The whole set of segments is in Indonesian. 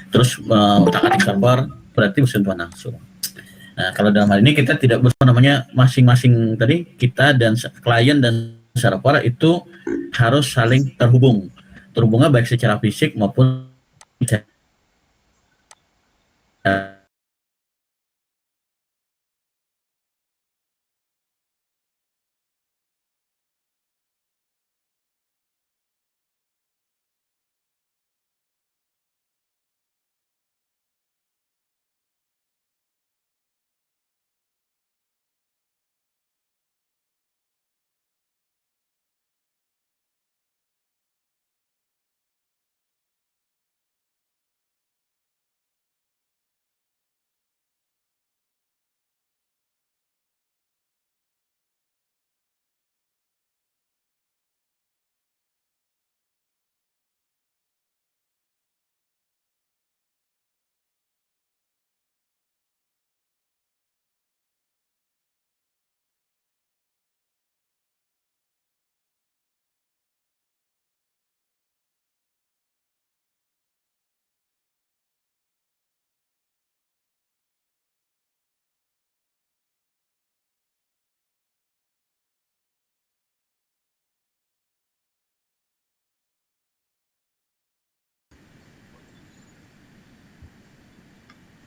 terus otak-atik server, berarti bersentuhan langsung. Nah, kalau dalam hal ini kita tidak namanya masing-masing tadi kita dan klien dan server itu harus saling terhubung. Terhubungnya baik secara fisik maupun secara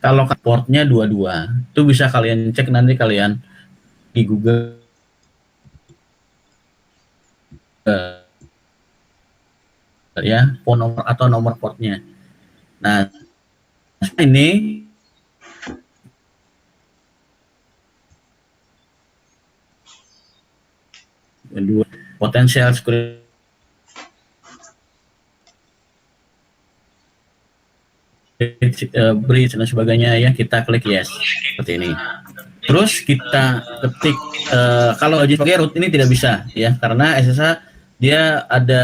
kalau portnya 22, itu bisa kalian cek nanti kalian di Google ya, phone nomor atau nomor portnya. Nah, ini dua potensial security breach dan sebagainya ya, kita klik yes seperti ini. Terus kita ketik kalau login sebagai root ini tidak bisa ya, karena SSH dia ada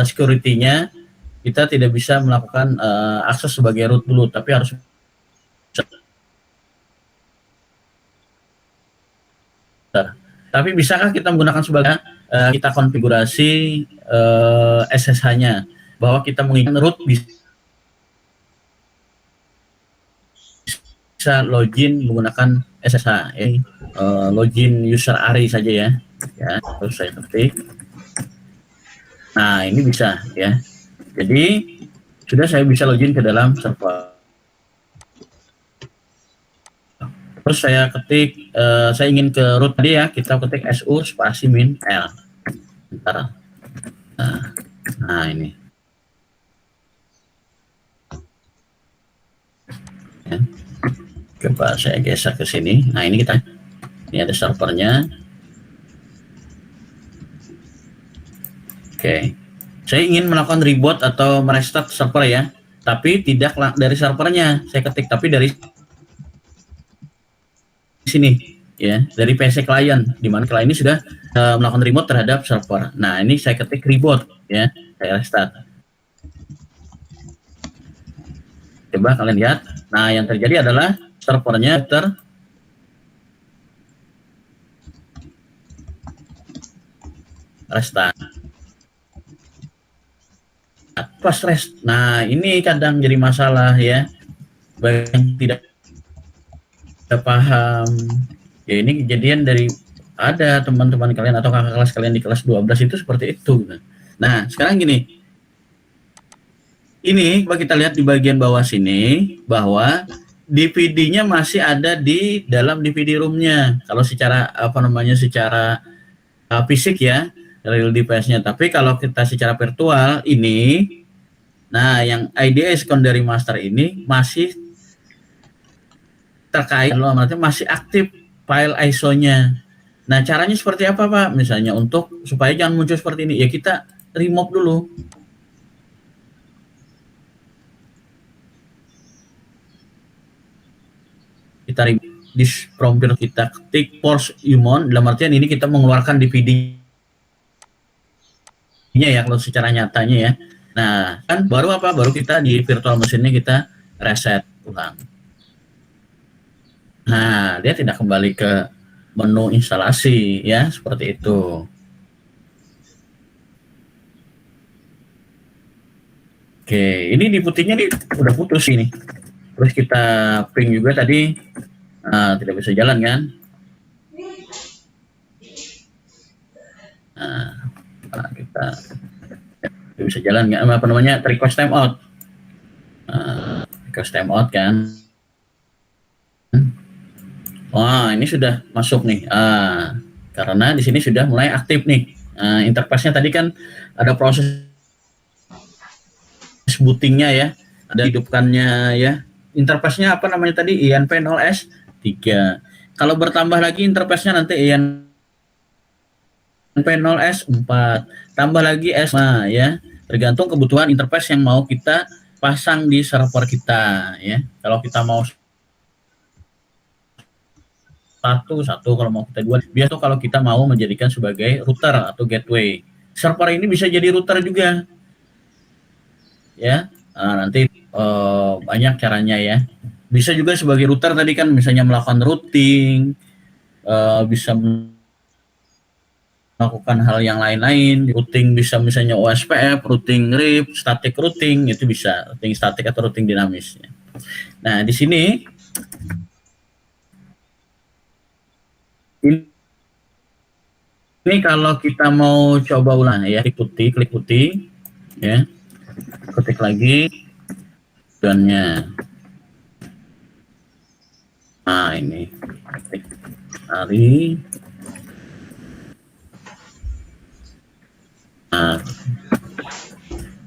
security-nya, kita tidak bisa melakukan akses sebagai root dulu, tapi harus tapi bisakah kita menggunakan sebagai kita konfigurasi SSH-nya bahwa kita menginginkan root bisa login menggunakan SSH login user ARI saja ya. Terus saya ketik. Nah, ini bisa ya. Jadi sudah saya bisa login ke dalam server. Terus saya ketik, saya ingin ke root tadi ya, kita ketik su spasi min l. Bentar. Nah ini. Ya. Coba saya geser ke sini. Nah ini kita, ini ada servernya. Oke. Saya ingin melakukan reboot atau merestart server ya, tapi tidak dari servernya saya ketik, tapi dari sini ya, dari PC klien, di mana klien ini sudah melakukan remote terhadap server. Nah ini saya ketik reboot ya, saya restart. Coba kalian lihat. Nah yang terjadi adalah servernya restart. Pas rest. Nah ini kadang jadi masalah ya, bagi yang tidak paham ya, ini kejadian dari ada teman-teman kalian atau kakak kelas kalian di kelas 12 itu seperti itu. Nah sekarang gini, ini coba kita lihat di bagian bawah sini bahwa DVD-nya masih ada di dalam DVD room-nya kalau secara secara fisik ya, real device-nya. Tapi kalau kita secara virtual ini, nah yang IDE secondary master ini masih terkait, masih aktif file ISO-nya. Nah caranya seperti apa Pak? Misalnya untuk supaya jangan muncul seperti ini ya, kita remove dulu. Kita remove this from kita ketik force humon, dalam artian ini kita mengeluarkan DVD-nya ya kalau secara nyatanya ya. Nah kan baru apa? Baru kita di virtual mesinnya kita reset ulang. Nah, dia tidak kembali ke menu instalasi ya, seperti itu. Oke, ini di putihnya nih udah putus ini. Terus kita ping juga tadi, tidak bisa jalan kan? Kita tidak bisa jalan nggak? Apa namanya? Request timeout. Request timeout kan? Wah, ini sudah masuk nih. Karena di sini sudah mulai aktif nih. Interface-nya tadi kan ada proses bootingnya ya, ada hidupkannya ya. Interface-nya apa namanya tadi? INP0S3. Kalau bertambah lagi interface-nya nanti INP0S4, tambah lagi S5 ya. Tergantung kebutuhan interface yang mau kita pasang di server kita ya. Kalau kita mau satu, kalau mau kita dua. Biasa kalau kita mau menjadikan sebagai router atau gateway. Server ini bisa jadi router juga ya. Nanti banyak caranya ya. Bisa juga sebagai router tadi kan, misalnya melakukan routing, bisa melakukan hal yang lain-lain. Routing bisa misalnya OSPF, routing RIP, static routing, itu bisa routing static atau routing dinamis. Nah di sini ini kalau kita mau coba ulang ya, klik putih ya, ketik lagi tujuannya. Nah ini ketik hari.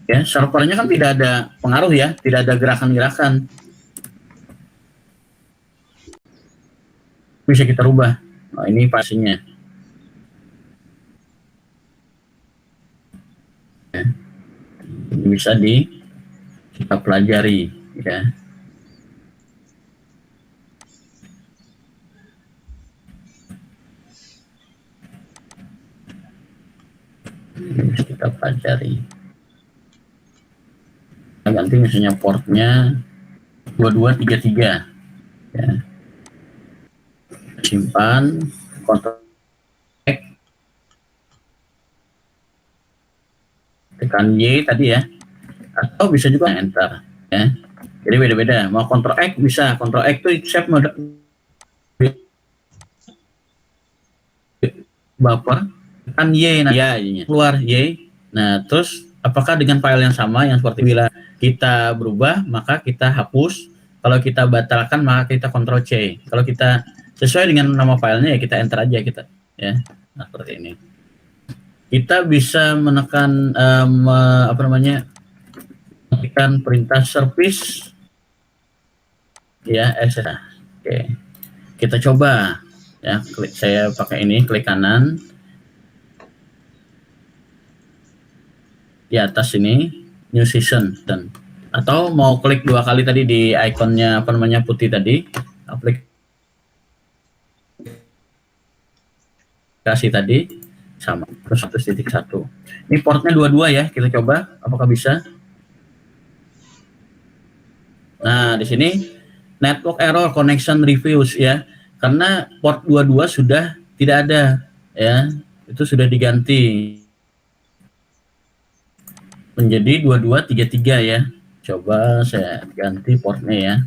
Ya, servernya kan tidak ada pengaruh ya, tidak ada gerakan-gerakan. Bisa kita rubah. Nah, ini pastinya. Ya. Ini bisa kita pelajari ya. Ini bisa kita pelajari. Kita ganti misalnya portnya 2233 ya. Simpan, kontrol tekan Y tadi ya, atau bisa juga enter ya. Jadi beda-beda. Mau kontrol X bisa, kontrol X itu save mode buffer, tekan Y, nah ya keluar Y. Nah terus apakah dengan file yang sama yang seperti bila kita berubah maka kita hapus, kalau kita batalkan maka kita kontrol C, kalau kita sesuai dengan nama filenya ya kita enter aja kita ya. Nah seperti ini kita bisa menekan apa namanya, menekan perintah service ya SSH. Oke, kita coba ya, klik, saya pakai ini, klik kanan di atas ini new session, dan atau mau klik 2 kali tadi di ikonnya apa namanya putih tadi, aplikasi tadi sama, terus 1.1. Ini portnya 22 ya, kita coba apakah bisa. Nah di sini network error connection reviews ya, karena port 22 sudah tidak ada ya, itu sudah diganti menjadi 2233 ya. Coba saya ganti portnya ya.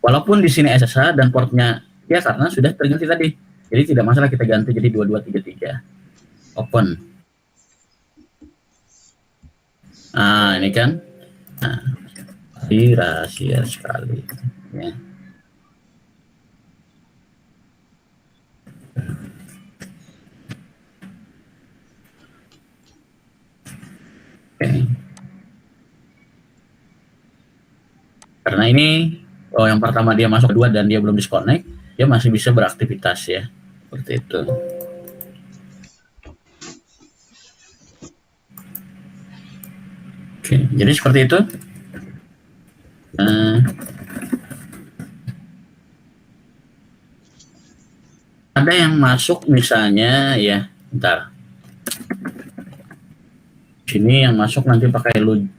Walaupun di sini SSH dan portnya ya karena sudah terganti tadi, jadi tidak masalah kita ganti jadi 2233. Open. Nah ini kan, nah, rahasia sekali ya. Oke. Karena ini yang pertama dia masuk kedua dan dia belum disconnect, dia masih bisa beraktivitas ya, seperti itu. Oke, jadi seperti itu. Ada yang masuk misalnya ya, bentar. Sini yang masuk nanti pakai login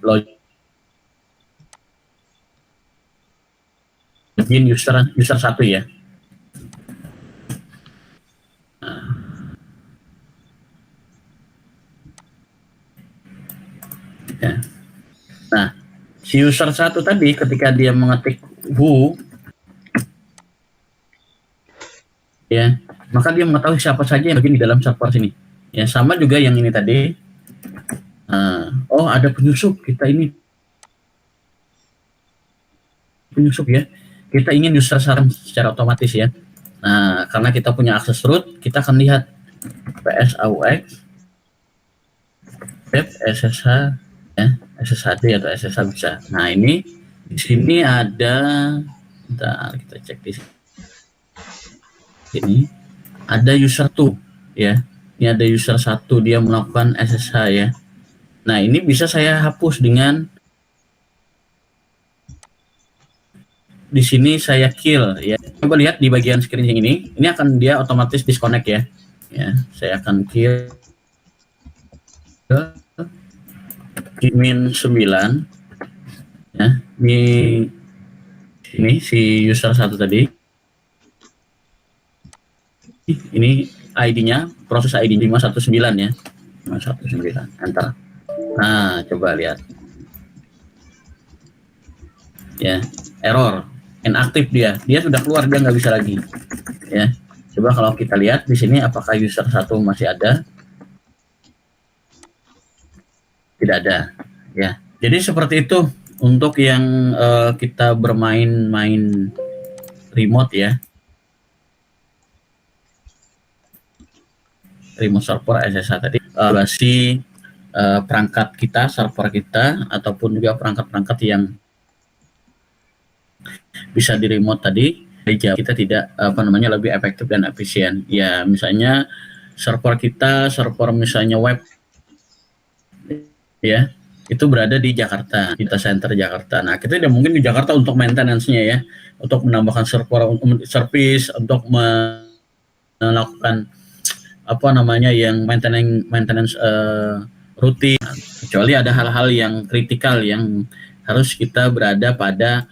user 1 ya. Nah, Ya. Nah, si user satu tadi ketika dia mengetik who, ya, maka dia mengetahui siapa saja yang login di dalam server sini. Ya, sama juga yang ini tadi. Oh, ada penyusup, kita ini penyusup ya. Kita ingin user saran secara otomatis ya. Nah, karena kita punya akses root, kita akan lihat PSAUX, web SSH, ya, SSHD atau SSH bisa. Nah, ini di sini ada, bentar, kita cek di sini. Ada user 2 ya. Ini ada user 1 dia melakukan SSH ya. Nah, ini bisa saya hapus dengan di sini saya kill ya. Coba lihat di bagian screen yang ini akan dia otomatis disconnect ya. Ya, saya akan kill min 9 ya. Ini si user 1 tadi. Ini ID-nya, proses ID 519 ya. 519, enter. Nah, coba lihat. Ya, error, inaktif dia sudah keluar, dia nggak bisa lagi. Ya, coba kalau kita lihat di sini apakah user 1 masih ada? Tidak ada. Ya, jadi seperti itu untuk yang kita bermain-main remote ya. Remote server SSH tadi perangkat kita, server kita, ataupun juga perangkat-perangkat yang bisa di remote tadi, kita tidak lebih efektif dan efisien. Ya, misalnya server kita, server misalnya web ya, itu berada di Jakarta, data center Jakarta. Nah, kita tidak mungkin di Jakarta untuk maintenance-nya ya, untuk menambahkan server service, untuk melakukan yang maintenance rutin, kecuali ada hal-hal yang kritikal yang harus kita berada pada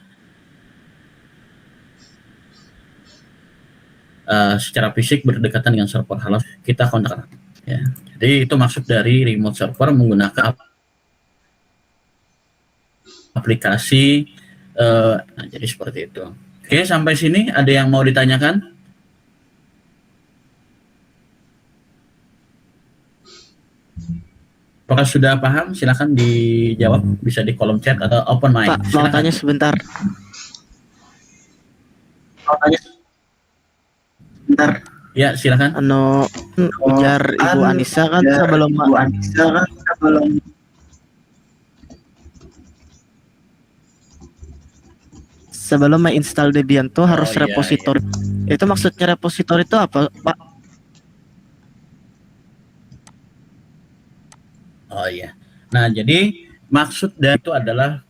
secara fisik berdekatan dengan server, harus kita kontak ya. Jadi itu maksud dari remote server menggunakan aplikasi. Nah, jadi seperti itu. Oke, sampai sini ada yang mau ditanyakan? Apakah sudah paham? Silakan dijawab, bisa di kolom chat atau open mic. Pak, mau tanya sebentar. Ya, silakan. Ujar Ibu Anissa kan sebelum menginstal Debian tuh harus repositori. Iya. Itu maksudnya repositori itu apa, Pak? Oh iya. Nah, jadi maksud dari itu adalah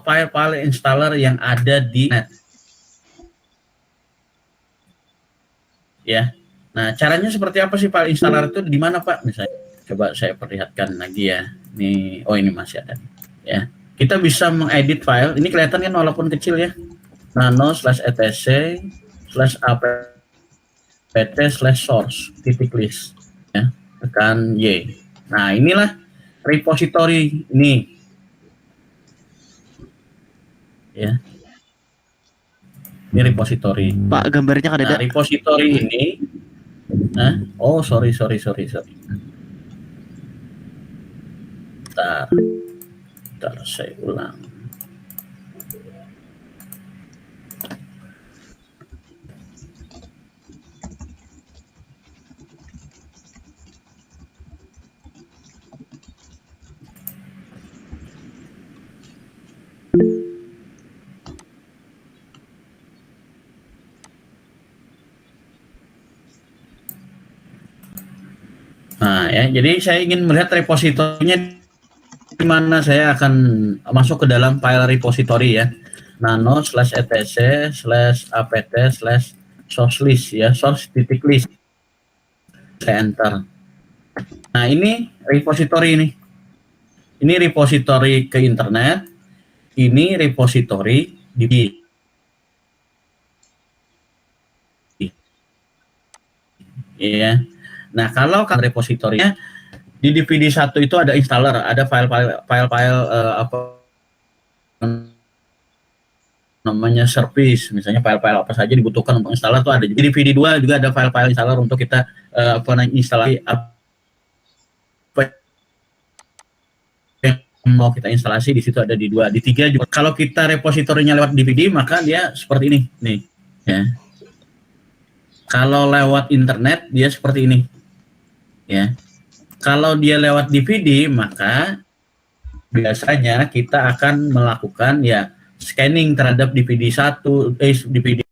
file-file installer yang ada di net. Ya. Nah, caranya seperti apa sih file installer itu, di mana, Pak? Misalnya, coba saya perlihatkan lagi ya. Ini, oh ini masih ada. Ya. Kita bisa mengedit file. Ini kelihatan kan walaupun kecil ya. nano/etc/apt/source ya. Tekan Y. Nah, inilah repository ini ya. Ini repository. Pak, gambarnya kan ada. Nah, repository ini oh sorry. Bentar, saya ulang. Nah ya, jadi saya ingin melihat repositorinya di mana. Saya akan masuk ke dalam file repository ya, nano/etc/apt/source/list ya, source.list. Saya enter. Nah, ini repository ini. Ini repository ke internet. Ini repository di ya. Nah, kalau kan repositorinya Di DVD satu itu ada installer, ada file-file apa namanya service, misalnya file-file apa saja dibutuhkan untuk installer tuh ada. Di DVD 2 juga ada file-file installer untuk kita apa namanya instalasi apa yang mau kita instalasi di situ ada di 2. Di 3 juga kalau kita repositorinya lewat DVD maka dia seperti ini nih ya. Kalau lewat internet dia seperti ini ya. Kalau dia lewat DVD maka biasanya kita akan melakukan ya scanning terhadap DVD 1 DVD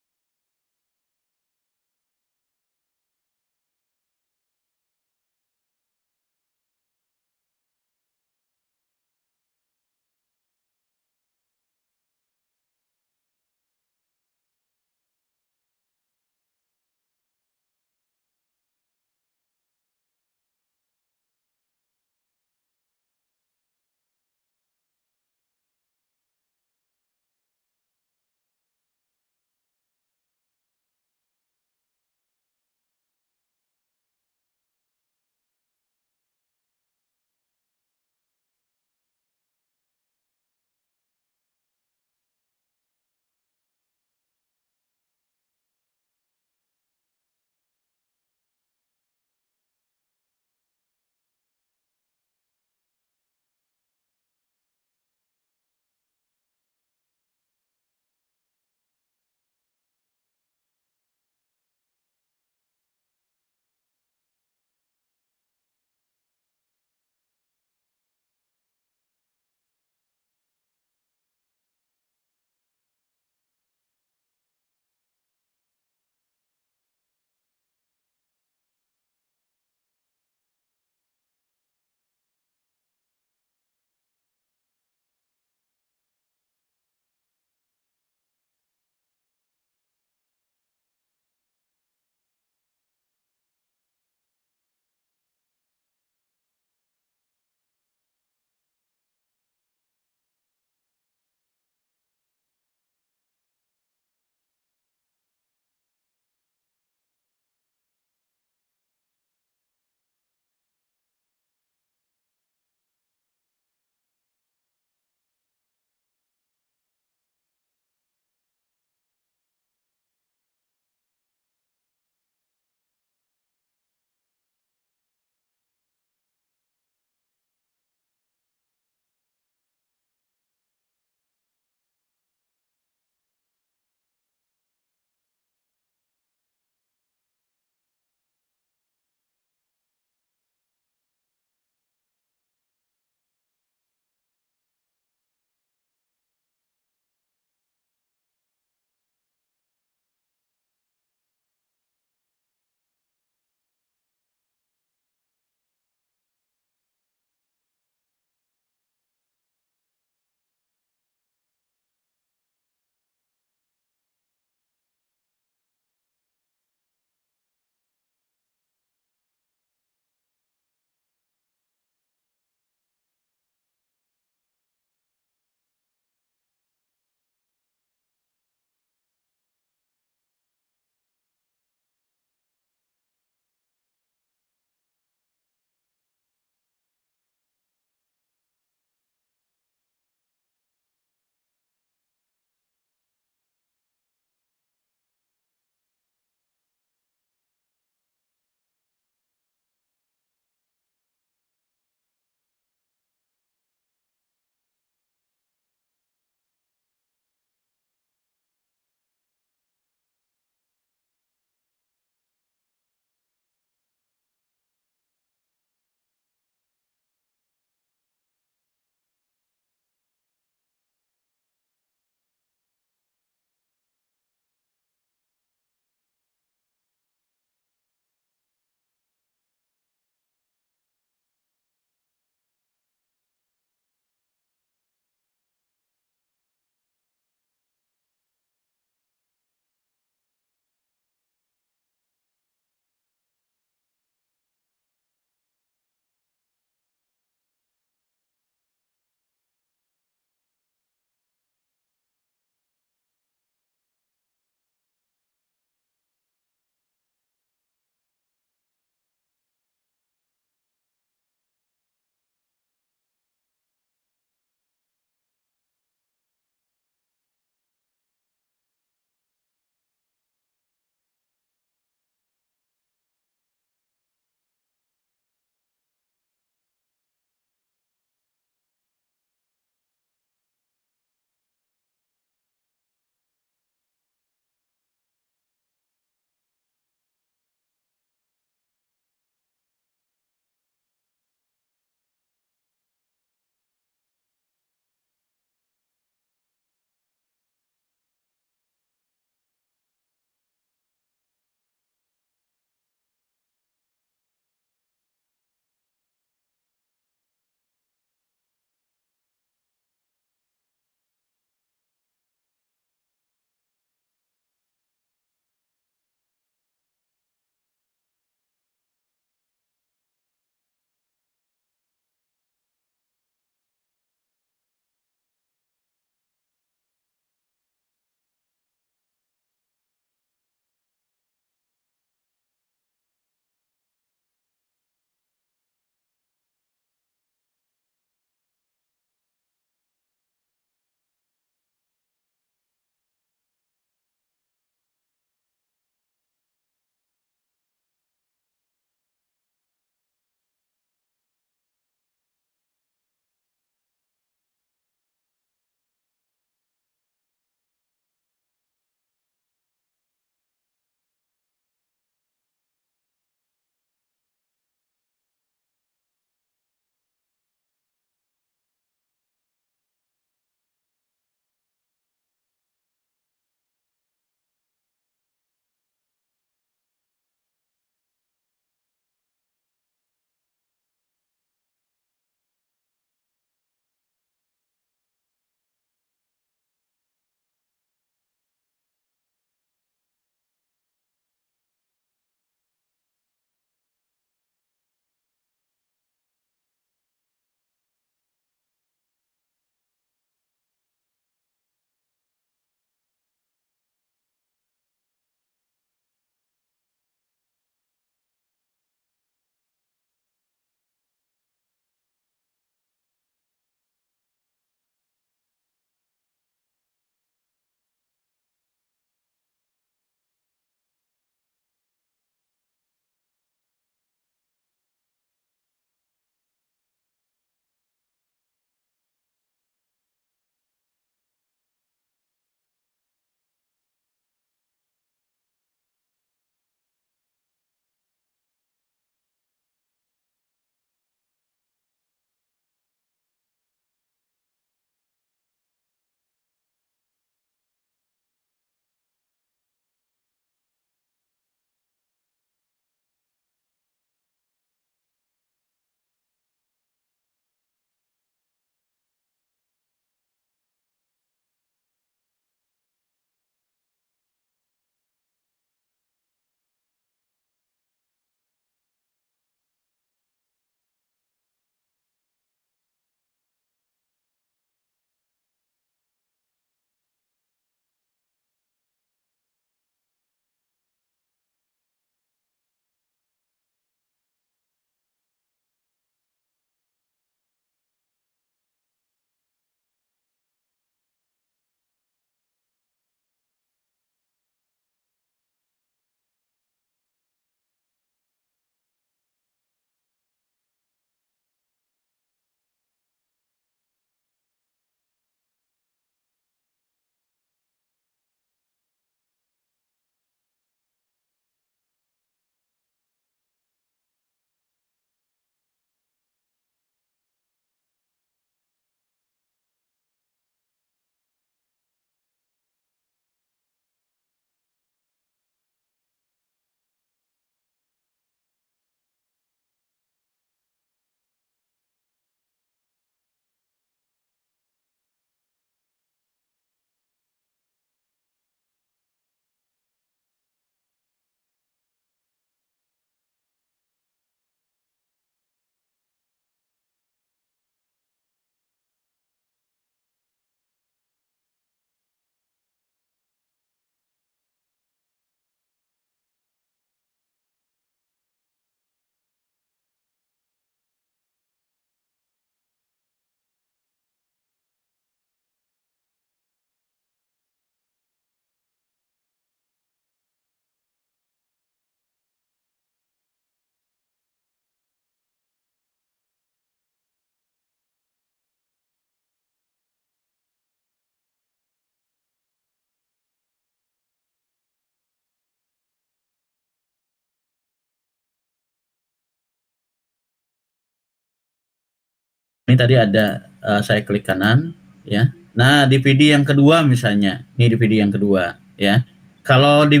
Ini tadi ada saya klik kanan ya. Nah, DVD yang kedua misalnya, ini DVD yang kedua ya. Kalau di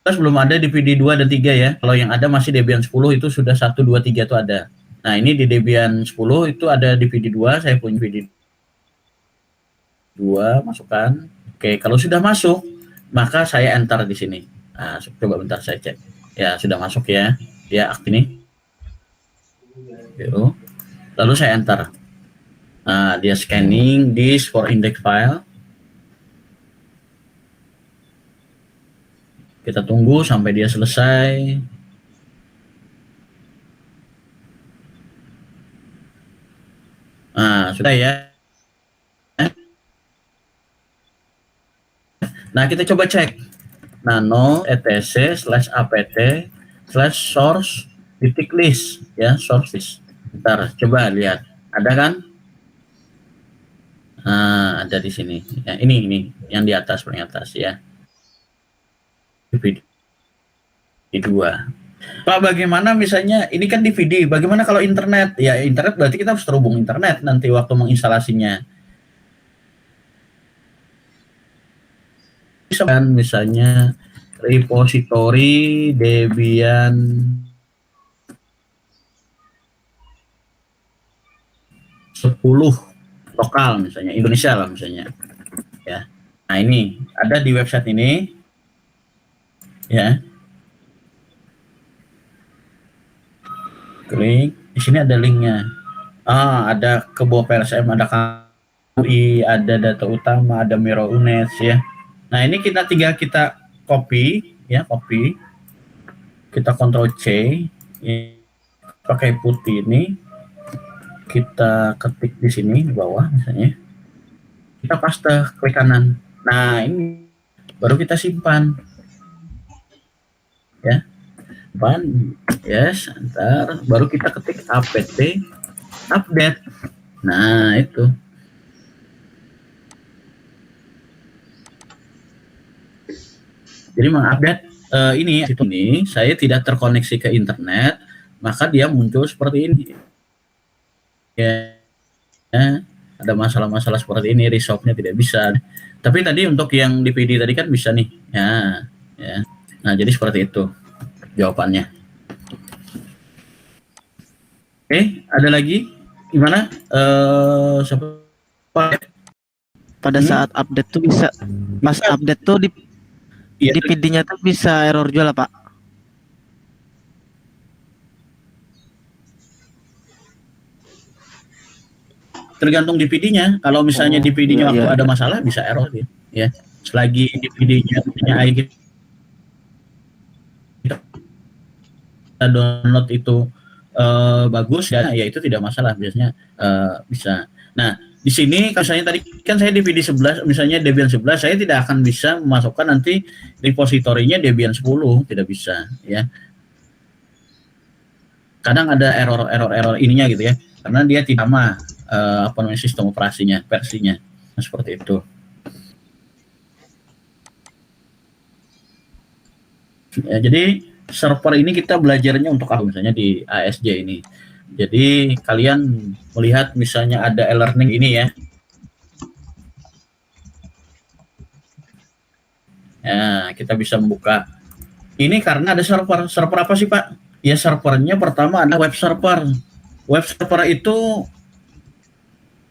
belum ada DVD 2 dan 3 ya. Kalau yang ada masih Debian 10 itu sudah 1 2 3 itu ada. Nah, ini di Debian 10 itu ada DVD 2, saya punya DVD 2, masukkan. Oke, kalau sudah masuk, maka saya enter di sini. Nah, coba bentar saya cek. Ya, sudah masuk ya. Ya, aktif ini. Lalu saya enter. Nah, dia scanning disk for index file. Kita tunggu sampai dia selesai. Nah, sudah ya. Nah, kita coba cek. Nano etc/apt/source titik list ya, source list. Bentar, coba lihat. Ada kan? Nah, ada di sini. Ya, ini yang di atas, paling atas ya. DVD 2. Pak, bagaimana misalnya ini kan DVD, bagaimana kalau internet? Ya, internet berarti kita harus terhubung internet nanti waktu menginstalasinya. Misalnya repository Debian sepuluh lokal misalnya, Indonesia lah misalnya. Ya. Nah, ini ada di website ini. Ya. Klik, di sini ada linknya. Ada ke bawah PLSM, ada KUI, ada data utama, ada Miro UNES ya. Nah, ini tinggal kita copy ya, copy. Kita Ctrl C ya, pakai putih ini. Kita ketik di sini di bawah misalnya. Kita paste, klik kanan. Nah, ini baru kita simpan. Ya. Yes, ntar baru kita ketik apt update. Nah, itu. Jadi mengupdate ini saya tidak terkoneksi ke internet, maka dia muncul seperti ini. Ya, ada masalah-masalah seperti ini, resolve-nya tidak bisa. Tapi tadi untuk yang DVD tadi kan bisa nih. Ya. Nah, jadi seperti itu jawabannya. Oke, ada lagi? Gimana? Pada saat update tuh bisa, pas update tuh di DVD-nya tuh bisa error juga lah, Pak. Tergantung DVD-nya. Kalau misalnya DVD-nya waktu ada masalah bisa error ya. Selagi DVD-nya punya kita download itu bagus ya itu tidak masalah, biasanya bisa. Nah, di sini misalnya tadi kan saya DVD 11, misalnya Debian 11, saya tidak akan bisa memasukkan nanti repositorinya Debian 10, tidak bisa ya. Kadang ada error ininya gitu ya, karena dia tidak sama sistem operasinya, versinya. Nah, seperti itu. Ya, jadi server ini kita belajarnya untuk apa, misalnya di ASJ ini. Jadi kalian melihat misalnya ada e-learning ini ya. Ya, kita bisa membuka. Ini karena ada server. Server apa sih, Pak? Ya, servernya pertama ada web server. Web server itu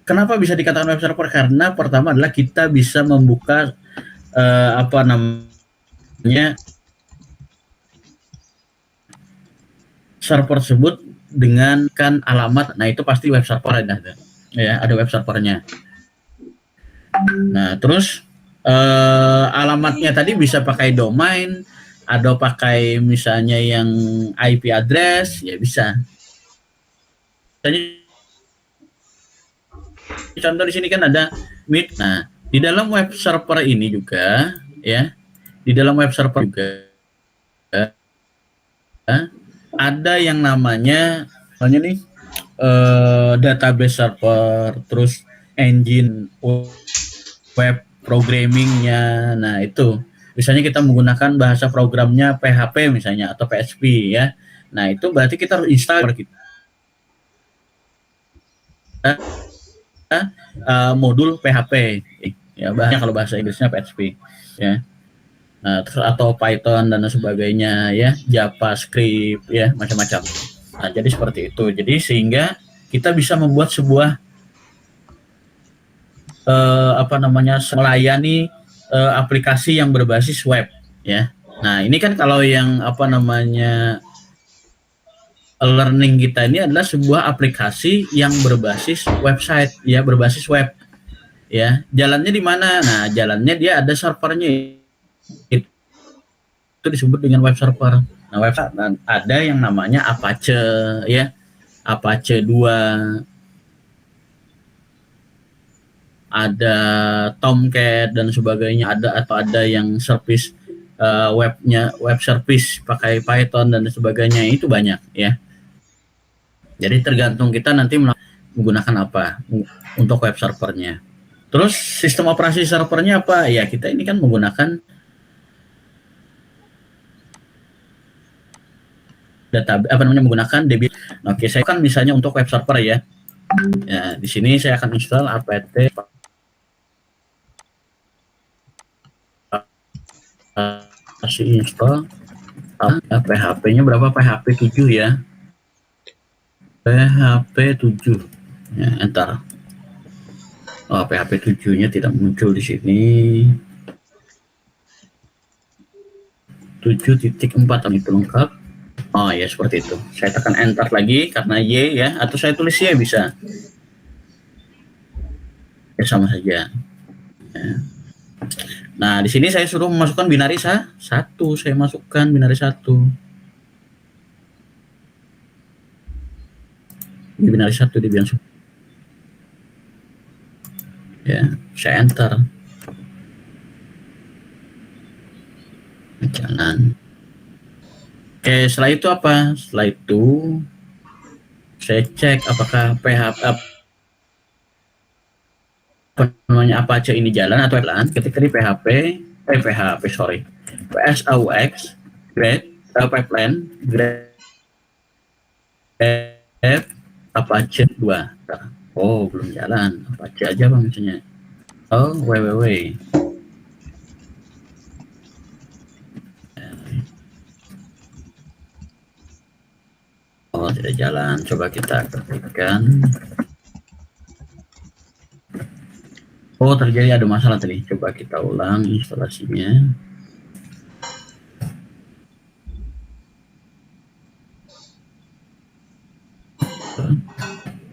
kenapa bisa dikatakan web server? Karena pertama adalah kita bisa membuka server tersebut dengan kan alamat. Nah, itu pasti web server ada. Ya, ada web servernya. Nah, terus alamatnya tadi bisa pakai domain, atau pakai misalnya yang IP address, ya bisa. Contoh di sini kan ada Meet. Nah, di dalam web server ini juga ya, di dalam web server juga ada yang namanya nih database server, terus engine web programmingnya. Nah, itu misalnya kita menggunakan bahasa programnya PHP misalnya atau PHP ya. Nah, itu berarti kita harus install kita. modul PHP ya, banyak kalau bahasa Inggrisnya PHP ya. Nah, terus atau Python dan sebagainya ya, JavaScript ya, macam-macam. Nah, jadi seperti itu. Jadi sehingga kita bisa membuat sebuah melayani aplikasi yang berbasis web ya. Nah, ini kan kalau yang learning kita ini adalah sebuah aplikasi yang berbasis website ya, berbasis web ya. Jalannya di mana? Nah, jalannya dia ada servernya, itu disebut dengan web server. Nah, website ada yang namanya Apache ya, Apache 2, ada Tomcat dan sebagainya, ada yang service web service pakai Python dan sebagainya, itu banyak ya. Jadi tergantung kita nanti menggunakan apa untuk web servernya. Terus sistem operasi servernya apa? Ya kita ini kan menggunakan menggunakan Debian. Oke, saya kan misalnya untuk web server ya. Ya, di sini saya akan install apt kasih install PHP-nya berapa? PHP 7 ya. PHP 7. Ya, enter. Oh, PHP 7-nya tidak muncul di sini. 7.4 itu lengkap. Oh ya, seperti itu. Saya tekan enter lagi karena Y ya, atau saya tulis Y bisa. Ya, sama saja. Ya. Nah, di sini saya suruh memasukkan binari satu. Saya masukkan binari 1. Ini binari 1 di bilang. Ya, saya enter. Jangan. Oke, setelah itu apa? Setelah itu saya cek apakah Apache ini jalan atau jalan. Ketika di PSAUX grade pipeline grade Apache 2. Oh, belum jalan. Apache aja Bang misalnya. Oh, www. Oh, tidak jalan. Coba kita aktifkan. Oh, terjadi ada masalah tadi. Coba kita ulang instalasinya.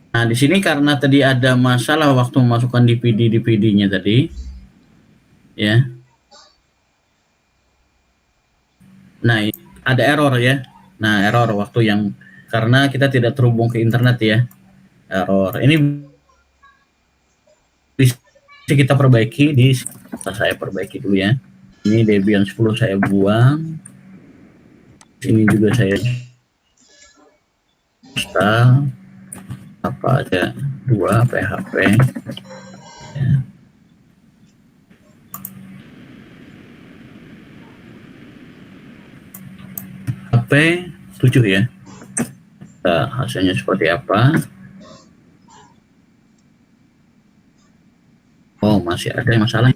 Nah, di sini karena tadi ada masalah waktu memasukkan DVD-nya tadi, ya. Nah, ada error ya. Nah, error waktu yang karena kita tidak terhubung ke internet ya. Error. Ini bisa kita perbaiki saya perbaiki dulu ya. Ini Debian 10 saya buang. Ini juga saya install apa aja 2 PHP ya. HP 7 ya. Nah, hasilnya seperti apa? Oh, masih ada yang masalah.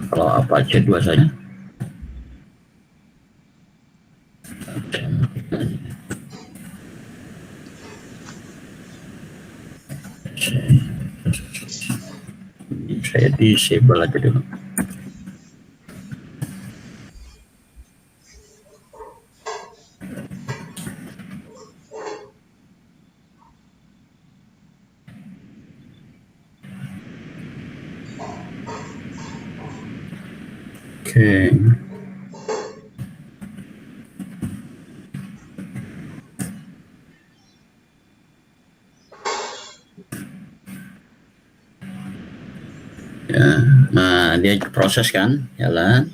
Kalau Apache 2 saja. Saya disable aja dulu. Oke. Ya, nah dia proses kan, jalan.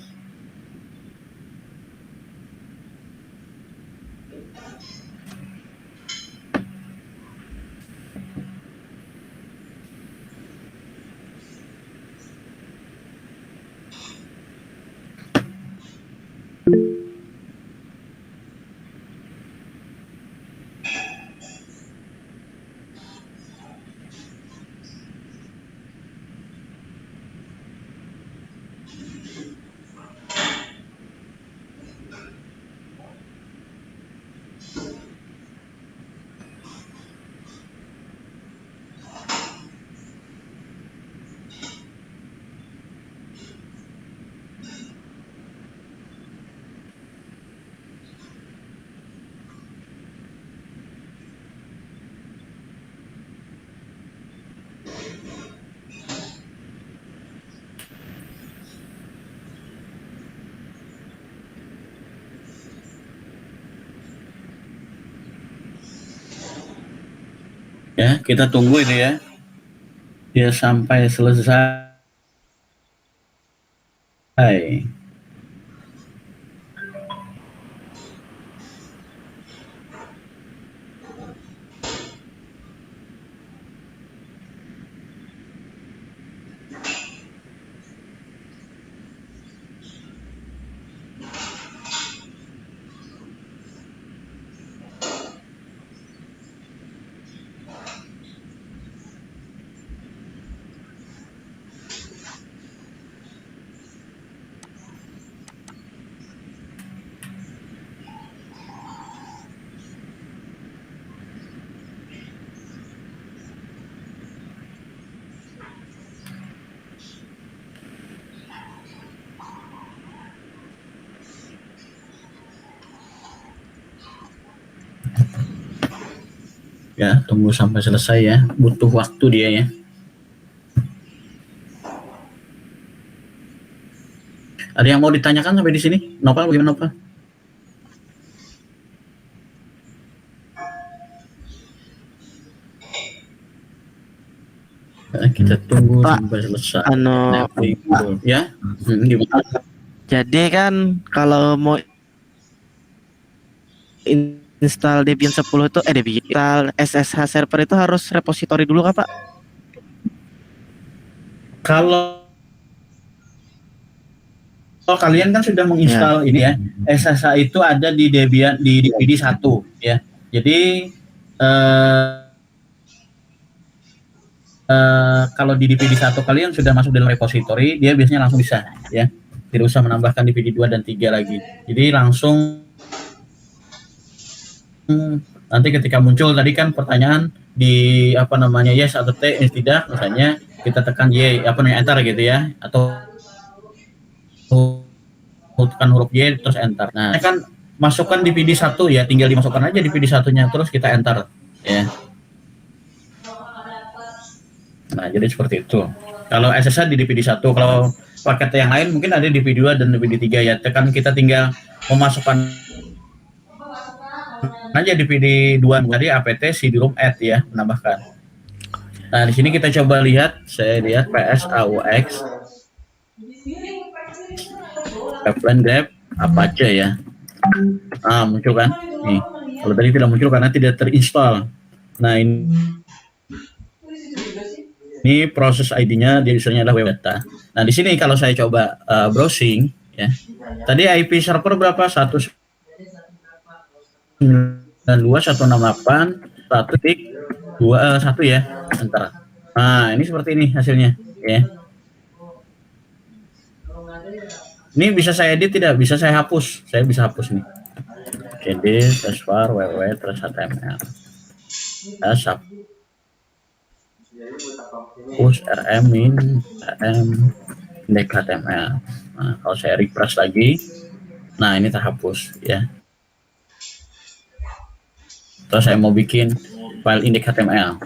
Ya, kita tunggu itu ya. Dia sampai selesai. Ya, tunggu sampai selesai ya. Butuh waktu dia ya. Ada yang mau ditanyakan sampai di sini? Nopal, bagaimana Nopal? Ya, kita tunggu Pak, sampai selesai. Ya, gimana? Jadi kan kalau mau install Debian 10 itu Debian install SSH server itu harus repository dulu kan Pak? Kalau kalian kan sudah menginstal ini ya, SSH itu ada di Debian di DVD 1 ya. Jadi kalau di DVD 1 kalian sudah masuk dalam repository, dia biasanya langsung bisa ya. Tidak usah menambahkan DVD 2 dan 3 lagi. Jadi langsung nanti ketika muncul tadi kan pertanyaan di apa namanya yes atau tidak, misalnya kita tekan Y apa namanya enter gitu ya, atau tekan huruf Y terus enter. Nah, kan masukkan DVD 1 ya, tinggal dimasukkan aja DVD 1-nya terus kita enter ya. Nah, jadi seperti itu. Kalau SSH di DVD 1, kalau paket yang lain mungkin ada DVD 2 dan DVD 3 ya. Tekan kita tinggal memasukkan aja DVD 2 tadi apt cd-rom add ya, menambahkan. Nah, di sini kita coba lihat, saya lihat PS AUX Appleton Grab apa aja ya. Muncul kan? Nih. Kalau tadi tidak muncul karena tidak terinstall. Nah, ini proses ID-nya, dia misalnya adalah web data. Nah, di sini kalau saya coba browsing ya. Tadi IP server berapa? 192.168.1.1 ya. Bentar. Nah, ini seperti ini hasilnya ya. Ini bisa saya edit tidak? Bisa saya hapus. Saya bisa hapus nih. Edit, transfer, www, terus HTML. Hapus rm min rm index HTML. Nah, kalau saya refresh lagi, nah ini terhapus ya. Terus saya mau bikin file index HTML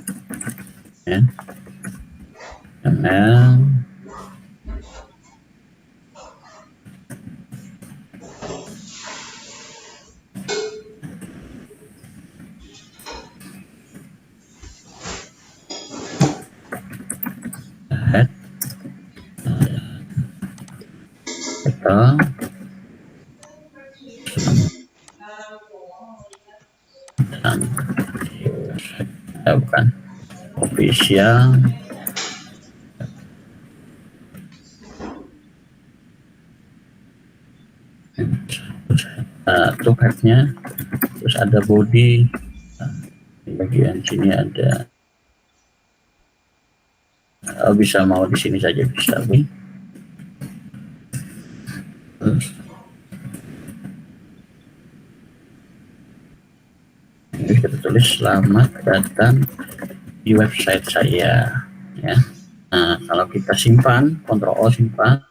ya. HTML head dan bukan official tuh headnya, terus ada body. Di bagian sini ada bisa mau di sini saja bisa. Terus ini kita tulis selamat datang di website saya ya. Nah, kalau kita simpan, Ctrl O simpan.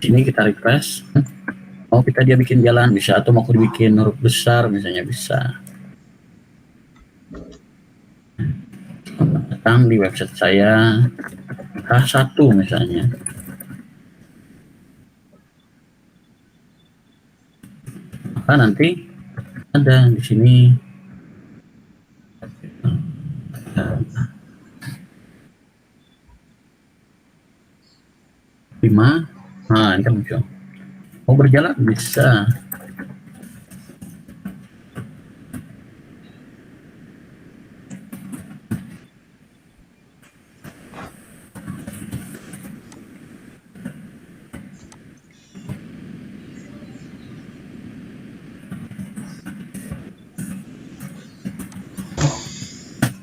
Sini kita refresh. Mau kita dia bikin jalan bisa, atau mau dibikin huruf besar misalnya bisa. Selamat datang di website saya H1 misalnya. Maka nanti ada di sini Nah, ini kan muncul. Mau berjalan bisa.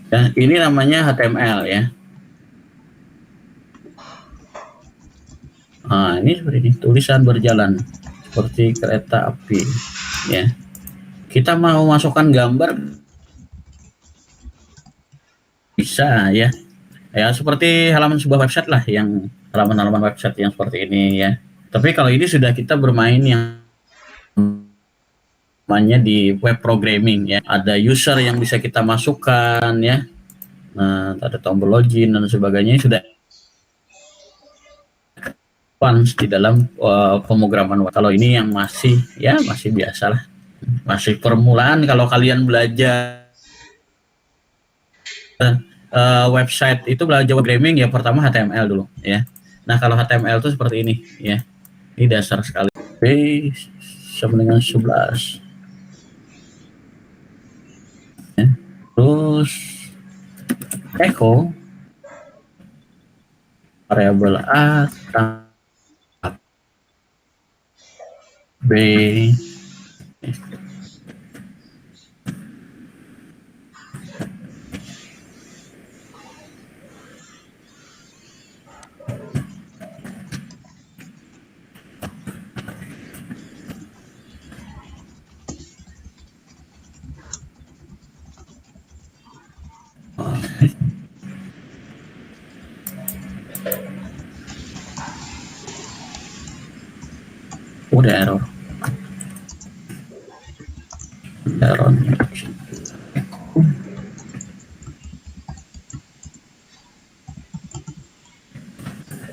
Ya, ini namanya HTML ya. Nah, ini seperti ini, tulisan berjalan seperti kereta api ya. Kita mau masukkan gambar bisa ya. Ya, seperti halaman sebuah website lah, yang halaman-halaman website yang seperti ini ya. Tapi kalau ini sudah kita bermain yang namanya di web programming ya. Ada user yang bisa kita masukkan ya. Nah, ada tombol login dan sebagainya sudah advance di dalam pemrograman. Kalau ini yang masih biasa lah. Masih permulaan kalau kalian belajar website itu belajar programming ya, pertama HTML dulu ya. Nah, kalau HTML itu seperti ini ya. Ini dasar sekali. Oke, sama dengan 11. Ya. Terus echo variabel A B udah error.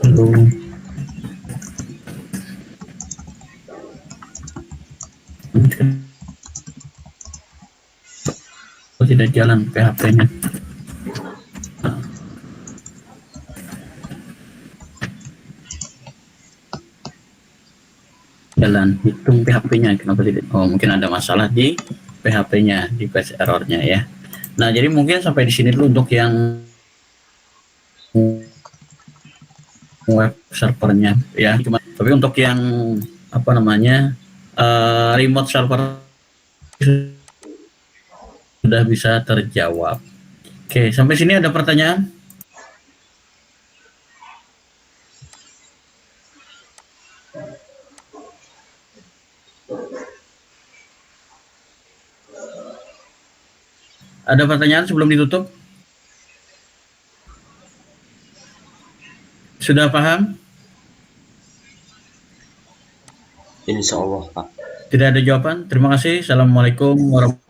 Lalu tidak jalan PHP-nya. Jalan, hitung PHP-nya kenapa tidak? Oh, mungkin ada masalah di PHP-nya, di page error-nya ya. Nah, jadi mungkin sampai di sini dulu untuk yang web servernya ya. Cuma tapi untuk yang apa namanya remote server sudah bisa terjawab. Oke, sampai sini ada pertanyaan? Ada pertanyaan sebelum ditutup? Sudah paham? Insya Allah, Pak. Tidak ada jawaban? Terima kasih. Assalamualaikum warahmatullahi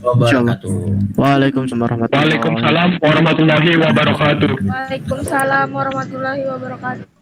wabarakatuh. Waalaikumsalam Waalaikumsalam warahmatullahi wabarakatuh. Waalaikumsalam warahmatullahi wabarakatuh.